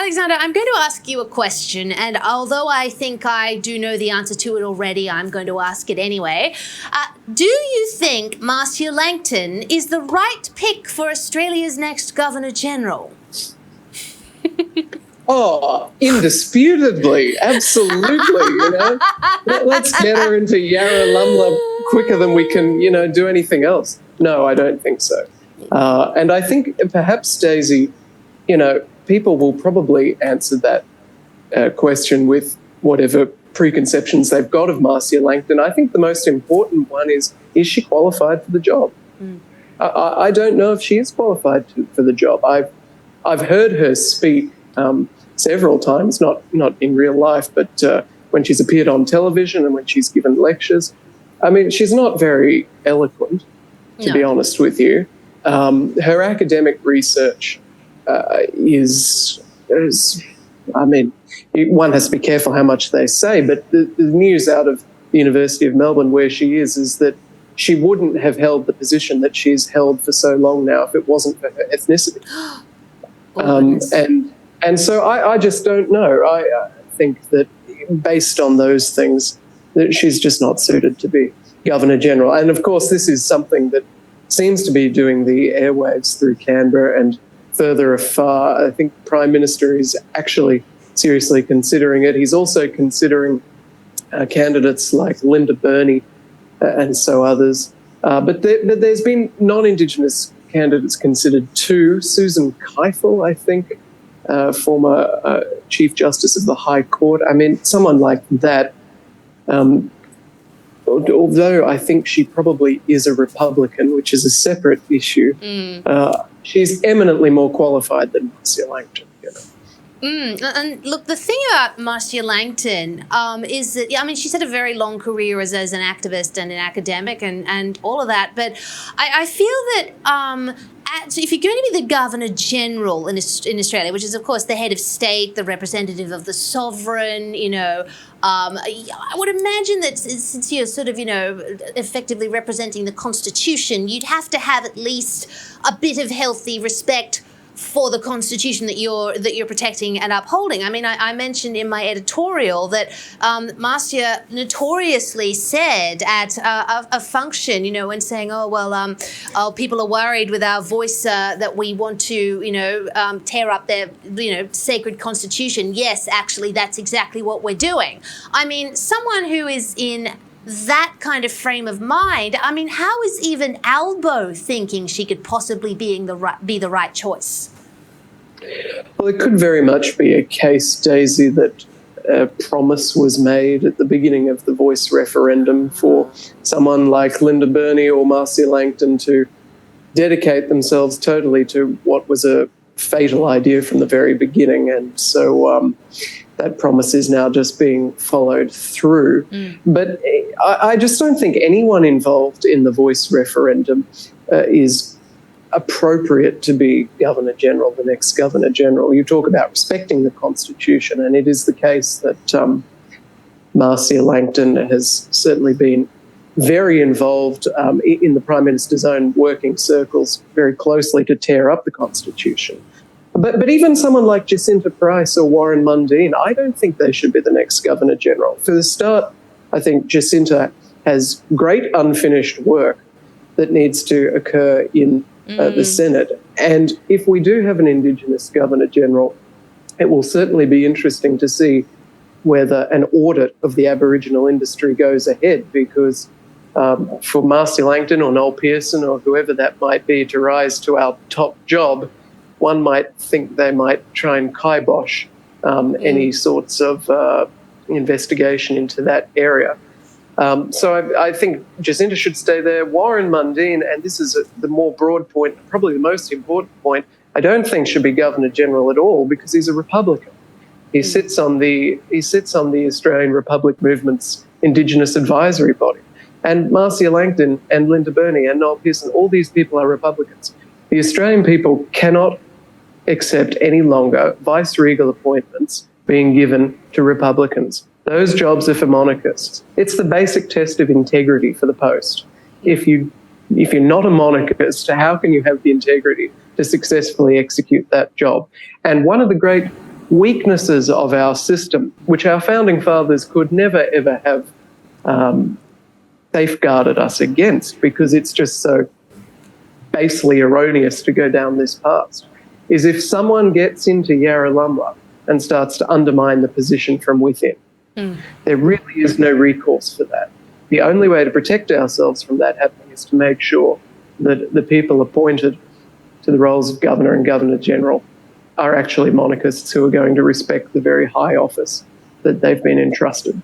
Alexander, I'm going to ask you a question, and although I think I do know the answer to it already, I'm going to ask it anyway. Do you think Marcia Langton is the right pick for Australia's next Governor-General? Oh, indisputably, absolutely, Let's get her into Yarralumla quicker than we can, do anything else. No, I don't think so. And I think perhaps, Daisy, people will probably answer that question with whatever preconceptions they've got of Marcia Langton. I think the most important one is she qualified for the job? I don't know if she is qualified for the job. I've heard her speak several times, not in real life, but when she's appeared on television and when she's given lectures. I mean, she's not very eloquent, to be honest with you. Her academic research one has to be careful how much they say, but the news out of the University of Melbourne, where she is that she wouldn't have held the position that she's held for so long now if it wasn't for her ethnicity. And so I just don't know. I think that based on those things, that she's just not suited to be Governor-General. And, of course, this is something that seems to be doing the airwaves through Canberra and further afar. I think the Prime Minister is actually seriously considering it. He's also considering candidates like Linda Burney and so others. But there's been non-Indigenous candidates considered too. Susan Keifel, I think, former Chief Justice of the High Court. I mean, someone like that, although I think she probably is a Republican, which is a separate issue, she's eminently more qualified than Marcia Langton. And look, the thing about Marcia Langton is that, she's had a very long career as an activist and an academic and all of that. But I feel that so if you're going to be the Governor-General in Australia, which is, of course, the head of state, the representative of the sovereign, I would imagine that since you're sort of, effectively representing the Constitution, you'd have to have at least a bit of healthy respect for the Constitution that you're protecting and upholding. I mean, I mentioned in my editorial that Marcia notoriously said at a function, when saying, people are worried with our voice that we want to, tear up their, sacred Constitution. Yes, actually, that's exactly what we're doing. I mean, someone who is in that kind of frame of mind, I mean, how is even Albo thinking she could possibly be the right choice? Well, it could very much be a case, Daisy, that a promise was made at the beginning of the Voice referendum for someone like Linda Burney or Marcia Langton to dedicate themselves totally to what was a fatal idea from the very beginning. And so that promise is now just being followed through. But I just don't think anyone involved in the Voice referendum is appropriate to be Governor-General, the next Governor-General. You talk about respecting the Constitution, and it is the case that Marcia Langton has certainly been very involved in the Prime Minister's own working circles very closely to tear up the Constitution. But even someone like Jacinta Price or Warren Mundine, I don't think they should be the next Governor-General. For the start, I think Jacinta has great unfinished work that needs to occur in the Senate. And if we do have an Indigenous Governor-General, it will certainly be interesting to see whether an audit of the Aboriginal industry goes ahead, because for Marcia Langton or Noel Pearson or whoever that might be to rise to our top job, one might think they might try and kibosh any sorts of investigation into that area. So I think Jacinta should stay there. Warren Mundine, and this is the more broad point, probably the most important point, I don't think should be Governor-General at all because he's a Republican. He sits on the Australian Republic Movement's Indigenous Advisory Body. And Marcia Langton and Linda Burney and Noel Pearson, all these people are Republicans. The Australian people cannot accept any longer vice-regal appointments being given to Republicans. Those jobs are for monarchists. It's the basic test of integrity for the post. If you're not a monarchist, how can you have the integrity to successfully execute that job? And one of the great weaknesses of our system, which our founding fathers could never, ever have safeguarded us against, because it's just so basely erroneous to go down this path, is if someone gets into Yarralumla and starts to undermine the position from within, there really is no recourse for that. The only way to protect ourselves from that happening is to make sure that the people appointed to the roles of Governor and Governor-General are actually monarchists who are going to respect the very high office that they've been entrusted.